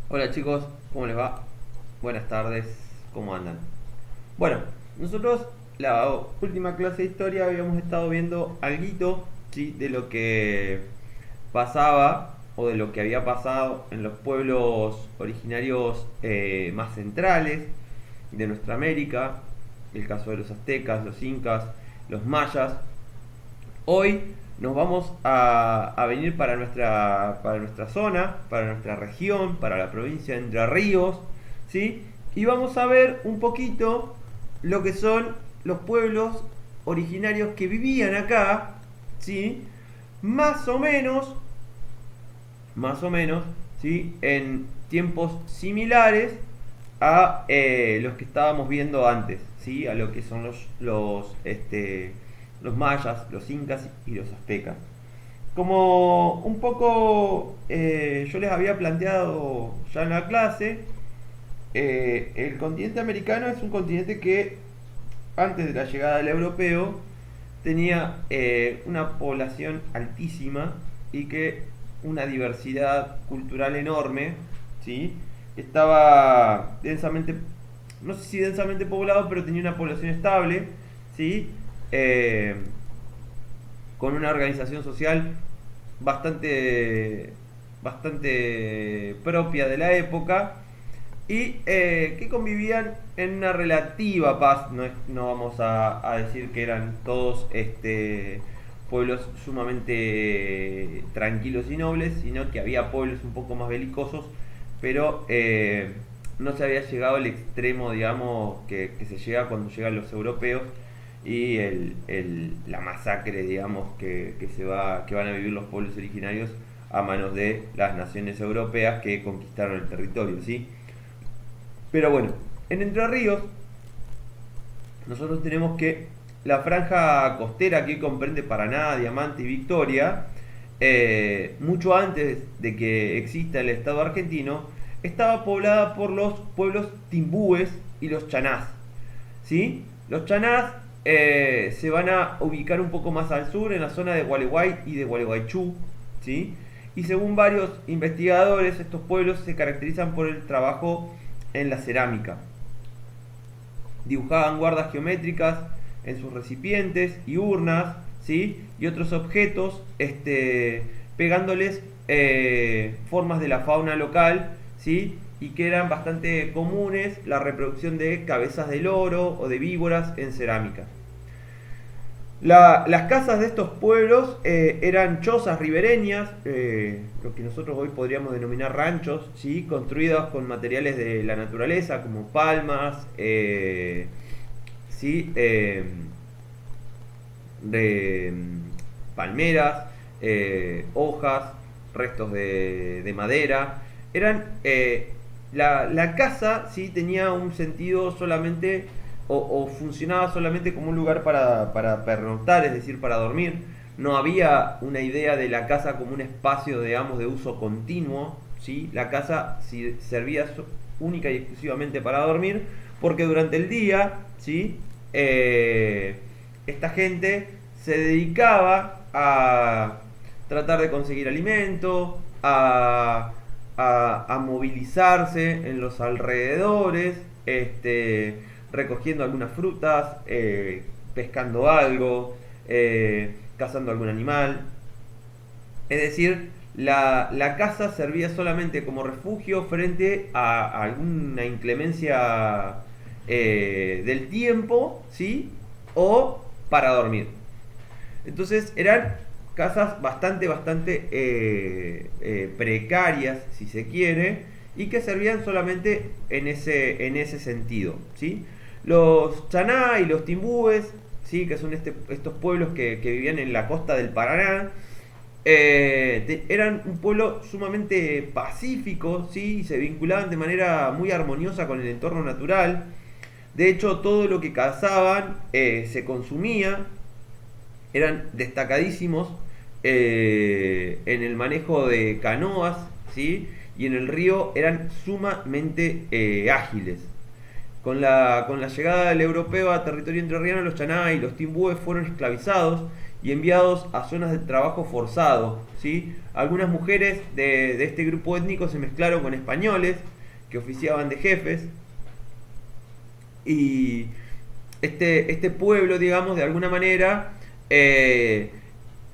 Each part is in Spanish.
Hola chicos, ¿cómo les va? Buenas tardes, ¿cómo andan? Bueno, nosotros la última clase de historia habíamos estado viendo alguito, ¿sí? De lo que pasaba o de lo que había pasado en los pueblos originarios más centrales de nuestra América, el caso de los aztecas, los incas, los mayas. Hoy nos vamos a venir para nuestra zona, para nuestra región, para la provincia de Entre Ríos, ¿sí? Y vamos a ver un poquito lo que son los pueblos originarios que vivían acá, ¿sí? Más o menos, más o menos, ¿sí? En tiempos similares a los que estábamos viendo antes, ¿sí? A lo que son los mayas, los incas y los aztecas. Como un poco yo les había planteado ya en la clase, el continente americano es un continente que antes de la llegada del europeo tenía una población altísima y que una diversidad cultural enorme, ¿sí? Estaba densamente, no sé si densamente poblado, pero tenía una población estable, ¿sí? Eh, con una organización social bastante, bastante propia de la época y que convivían en una relativa paz. No vamos a decir que eran todos pueblos sumamente tranquilos y nobles, sino que había pueblos un poco más belicosos, pero no se había llegado al extremo, digamos, que se llega cuando llegan los europeos y la masacre, digamos, que van a vivir los pueblos originarios a manos de las naciones europeas que conquistaron el territorio, ¿sí? Pero bueno, en Entre Ríos nosotros tenemos que la franja costera que comprende Paraná, Diamante y Victoria, mucho antes de que exista el Estado argentino, estaba poblada por los pueblos timbúes y los chanás. ¿Sí? Los chanás se van a ubicar un poco más al sur, en la zona de Gualeguay y de Gualeguaychú. ¿Sí? Y según varios investigadores, estos pueblos se caracterizan por el trabajo en la cerámica. Dibujaban guardas geométricas en sus recipientes y urnas, ¿sí? Y otros objetos, pegándoles formas de la fauna local, ¿sí? Y que eran bastante comunes la reproducción de cabezas de loro o de víboras en cerámica. Las casas de estos pueblos eran chozas ribereñas, lo que nosotros hoy podríamos denominar ranchos, ¿sí? Construidas con materiales de la naturaleza como palmas, ¿sí? De palmeras, hojas, restos de madera. Eran la casa, ¿sí? Tenía un sentido solamente o funcionaba solamente como un lugar para pernoctar, es decir, para dormir. No había una idea de la casa como un espacio, digamos, de uso continuo, ¿sí? La casa servía única y exclusivamente para dormir, porque durante el día, ¿sí? Esta gente se dedicaba a tratar de conseguir alimento, a movilizarse en los alrededores, recogiendo algunas frutas, pescando algo, cazando algún animal. Es decir, la casa servía solamente como refugio frente a alguna inclemencia del tiempo, ¿sí? O para dormir. Entonces eran casas bastante precarias, si se quiere, y que servían solamente en ese sentido, ¿sí? Los chaná y los timbúes, ¿sí? Que son estos pueblos que vivían en la costa del Paraná, eran un pueblo sumamente pacífico, ¿sí? Y se vinculaban de manera muy armoniosa con el entorno natural. De hecho, todo lo que cazaban se consumía, eran destacadísimos en el manejo de canoas, ¿sí? Y en el río eran sumamente ágiles. Con la llegada del europeo a territorio entrerriano, los chaná y los timbúes fueron esclavizados y enviados a zonas de trabajo forzado, ¿sí? Algunas mujeres de este grupo étnico se mezclaron con españoles que oficiaban de jefes, y este pueblo, digamos, de alguna manera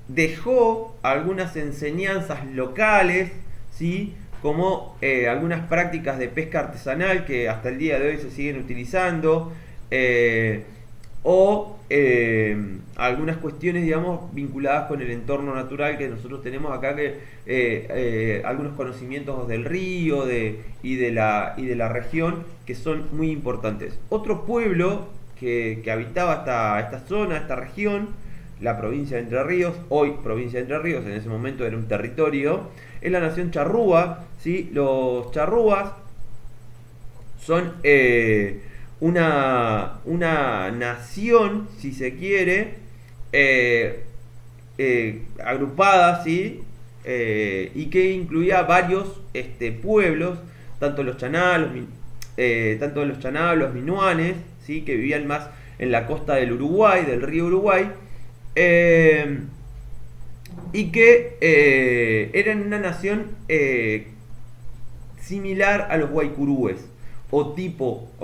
dejó algunas enseñanzas locales, ¿sí? Como algunas prácticas de pesca artesanal que hasta el día de hoy se siguen utilizando, o algunas cuestiones, digamos, vinculadas con el entorno natural que nosotros tenemos acá, que algunos conocimientos del río y de la región que son muy importantes. Otro pueblo que habitaba esta zona, esta región, la provincia de Entre Ríos, hoy provincia de Entre Ríos, en ese momento era un territorio, es la nación charrúa, ¿sí? Los charrúas son una nación, si se quiere, agrupada, ¿sí? Y que incluía varios pueblos, tanto los chaná, los minuanes, ¿sí? Que vivían más en la costa del Uruguay, del río Uruguay, eh, y que eran una nación similar a los guaycurúes, o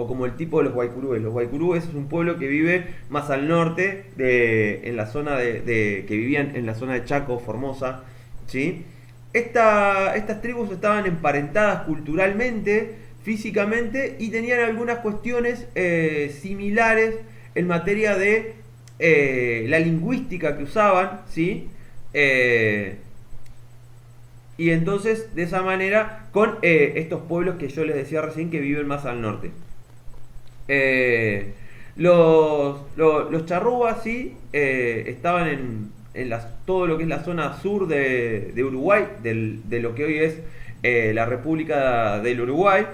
como el tipo de los guaycurúes. Los guaycurúes es un pueblo que vive más al norte, en la zona que vivían en la zona de Chaco, Formosa, ¿sí? Estas tribus estaban emparentadas culturalmente, físicamente, y tenían algunas cuestiones similares en materia de la lingüística que usaban, ¿sí? Y entonces, de esa manera, con estos pueblos que yo les decía recién que viven más al norte. Los charrúas, sí, estaban en todo lo que es la zona sur de Uruguay, de lo que hoy es la República del Uruguay,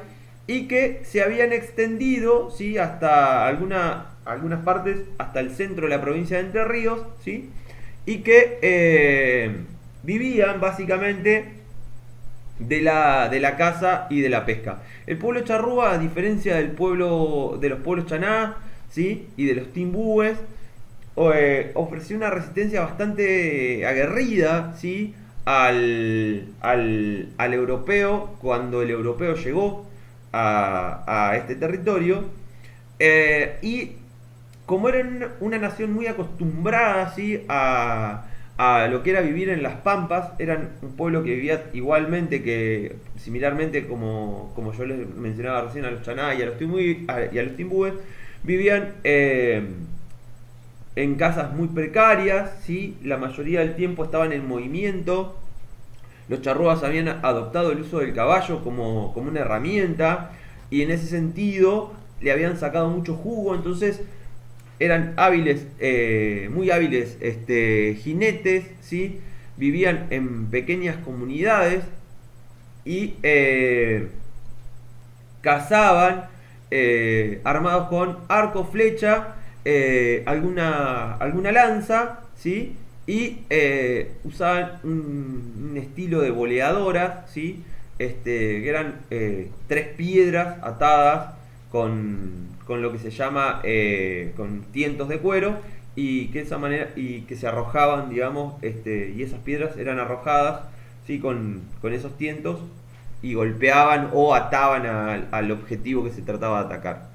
y que se habían extendido, ¿sí? Hasta algunas partes, hasta el centro de la provincia de Entre Ríos, ¿sí? Y que vivían básicamente de la caza y de la pesca. El pueblo charrúa, a diferencia de los pueblos chaná, ¿sí? Y de los timbúes, ofreció una resistencia bastante aguerrida, ¿sí? Al europeo, cuando el europeo llegó a este territorio. Y como eran una nación muy acostumbrada, ¿sí? A lo que era vivir en las pampas, eran un pueblo que vivía igualmente, que similarmente como yo les mencionaba recién, a los chaná y a los timbúes, vivían en casas muy precarias, ¿sí? La mayoría del tiempo estaban en movimiento. Los charrúas habían adoptado el uso del caballo como una herramienta, y en ese sentido le habían sacado mucho jugo. Entonces eran hábiles, muy hábiles jinetes, ¿sí? Vivían en pequeñas comunidades y cazaban armados con arco, flecha, alguna lanza, ¿sí? Y usaban un estilo de boleadoras, ¿sí? Que eran 3 piedras atadas con lo que se llama con tientos de cuero, y que de esa manera y que se arrojaban, digamos, y esas piedras eran arrojadas, ¿sí? con esos tientos, y golpeaban o ataban al objetivo que se trataba de atacar.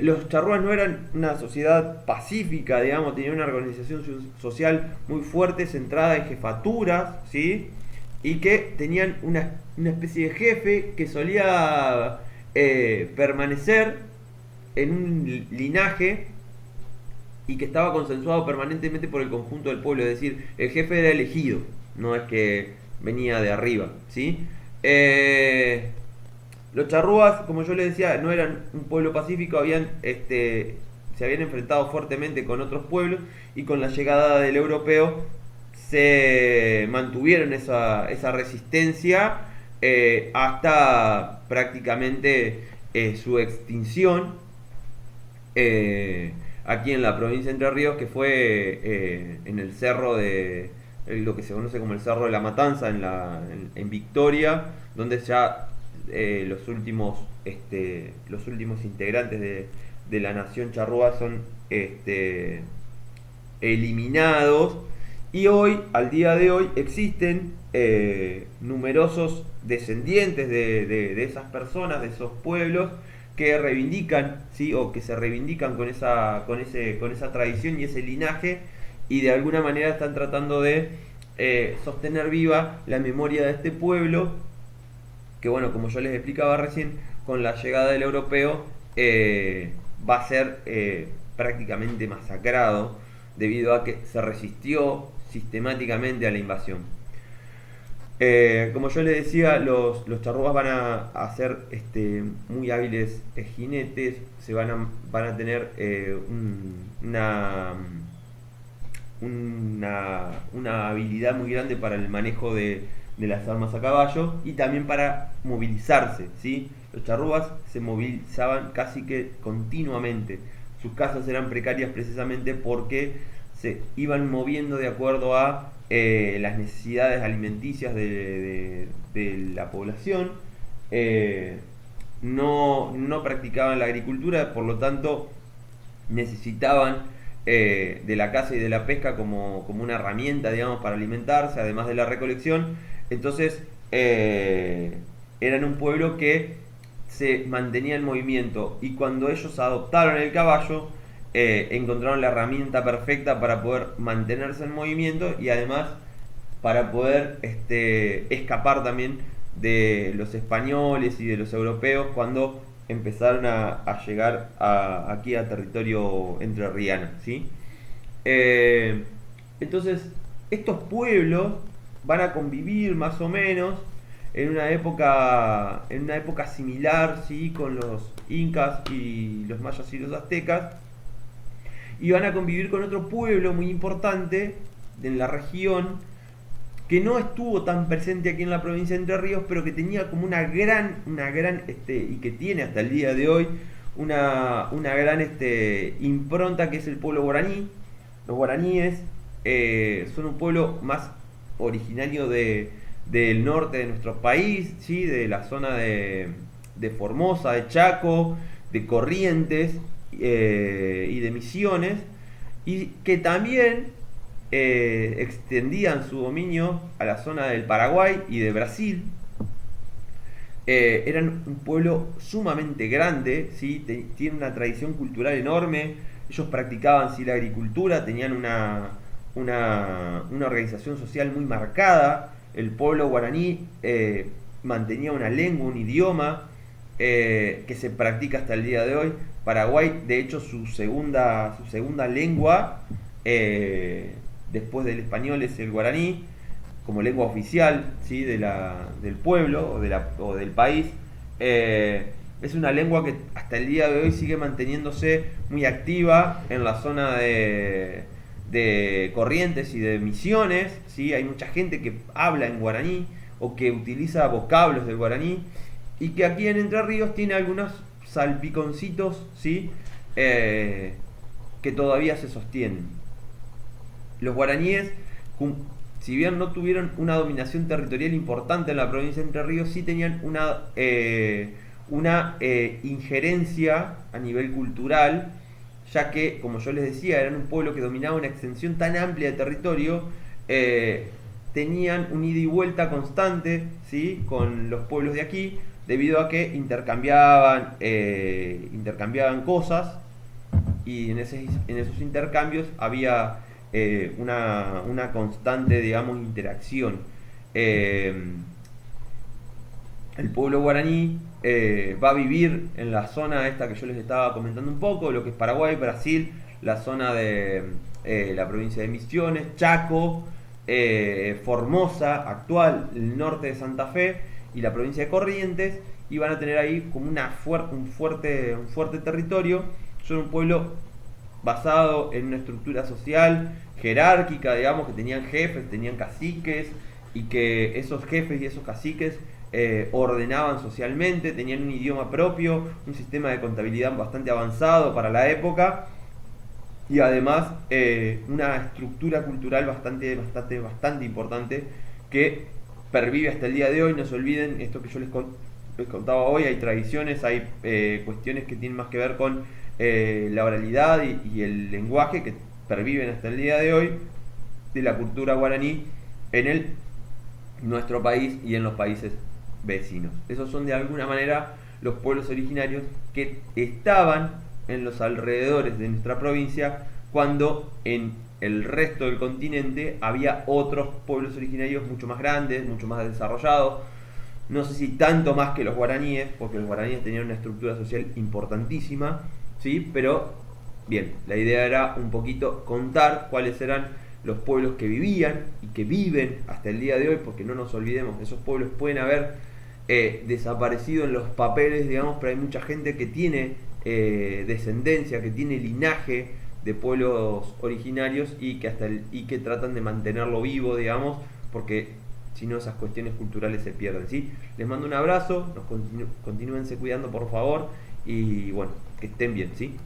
Los charrúas no eran una sociedad pacífica, digamos, tenían una organización social muy fuerte, centrada en jefaturas, ¿sí? Y que tenían una especie de jefe que solía permanecer en un linaje, y que estaba consensuado permanentemente por el conjunto del pueblo. Es decir, el jefe era elegido, no es que venía de arriba, ¿sí? Los charrúas, como yo les decía, no eran un pueblo pacífico, se habían enfrentado fuertemente con otros pueblos, y con la llegada del europeo se mantuvieron esa resistencia hasta prácticamente su extinción aquí en la provincia de Entre Ríos, que fue en el cerro de lo que se conoce como el Cerro de la Matanza, en Victoria, donde ya los últimos integrantes de la nación charrúa eliminados, y hoy, al día de hoy, existen numerosos descendientes de esas personas, de esos pueblos, que reivindican, ¿sí? O que se reivindican con esa tradición y ese linaje, y de alguna manera están tratando de sostener viva la memoria de este pueblo, que bueno, como yo les explicaba recién, con la llegada del europeo va a ser prácticamente masacrado debido a que se resistió sistemáticamente a la invasión. Como yo les decía, los charrúas van a ser muy hábiles jinetes, van a tener una habilidad muy grande para el manejo de las armas a caballo y también para movilizarse, ¿sí? Los charrúas se movilizaban casi que continuamente. Sus casas eran precarias precisamente porque se iban moviendo de acuerdo a las necesidades alimenticias de la población. No practicaban la agricultura, por lo tanto necesitaban de la caza y de la pesca como una herramienta, digamos, para alimentarse, además de la recolección. Entonces eran un pueblo que se mantenía en movimiento, y cuando ellos adoptaron el caballo, encontraron la herramienta perfecta para poder mantenerse en movimiento y además para poder escapar también de los españoles y de los europeos cuando empezaron a llegar aquí a territorio entrerriano, ¿sí? Entonces, estos pueblos van a convivir más o menos en una época similar, ¿sí? Con los incas y los mayas y los aztecas, y van a convivir con otro pueblo muy importante en la región, que no estuvo tan presente aquí en la provincia de Entre Ríos, pero que tenía como una gran y que tiene hasta el día de hoy una gran impronta, que es el pueblo guaraní. Los guaraníes son un pueblo más originario del norte de nuestro país, ¿sí? De la zona de Formosa, de Chaco, de Corrientes y de Misiones, y que también extendían su dominio a la zona del Paraguay y de Brasil. Eran un pueblo sumamente grande, ¿sí? Tienen una tradición cultural enorme. Ellos practicaban, ¿sí?, la agricultura, tenían una organización social muy marcada. El pueblo guaraní mantenía una lengua, un idioma que se practica hasta el día de hoy. Paraguay, de hecho, su segunda lengua después del español es el guaraní, como lengua oficial, ¿sí?, del pueblo o del país. Es una lengua que hasta el día de hoy sigue manteniéndose muy activa en la zona de Corrientes y de Misiones, ¿sí? Hay mucha gente que habla en guaraní o que utiliza vocablos del guaraní, y que aquí en Entre Ríos tiene algunos salpiconcitos, ¿sí? Que todavía se sostienen. Los guaraníes, si bien no tuvieron una dominación territorial importante en la provincia de Entre Ríos, sí tenían una injerencia a nivel cultural, ya que, como yo les decía, eran un pueblo que dominaba una extensión tan amplia de territorio. Tenían un ida y vuelta constante, ¿sí?, con los pueblos de aquí, debido a que intercambiaban cosas, y en esos intercambios había una constante, digamos, interacción. El pueblo guaraní va a vivir en la zona esta que yo les estaba comentando un poco, lo que es Paraguay, Brasil, la zona de la provincia de Misiones, Chaco, Formosa actual, el norte de Santa Fe y la provincia de Corrientes, y van a tener ahí como un fuerte territorio. Son un pueblo basado en una estructura social jerárquica, digamos, que tenían jefes, tenían caciques, y que esos jefes y esos caciques ordenaban socialmente, tenían un idioma propio, un sistema de contabilidad bastante avanzado para la época, y además una estructura cultural bastante importante, que pervive hasta el día de hoy. No se olviden esto que yo les contaba hoy: hay tradiciones, hay cuestiones que tienen más que ver con la oralidad y el lenguaje, que perviven hasta el día de hoy de la cultura guaraní en nuestro país y en los países vecinos. Esos son de alguna manera los pueblos originarios que estaban en los alrededores de nuestra provincia cuando en el resto del continente había otros pueblos originarios mucho más grandes, mucho más desarrollados. No sé si tanto más que los guaraníes, porque los guaraníes tenían una estructura social importantísima, ¿sí? Pero bien, la idea era un poquito contar cuáles eran los pueblos que vivían y que viven hasta el día de hoy, porque no nos olvidemos, esos pueblos pueden haber desaparecido en los papeles, digamos, pero hay mucha gente que tiene descendencia, que tiene linaje de pueblos originarios y que tratan de mantenerlo vivo, digamos, porque si no esas cuestiones culturales se pierden, ¿sí? Les mando un abrazo, continúense cuidando por favor y bueno, que estén bien, ¿sí?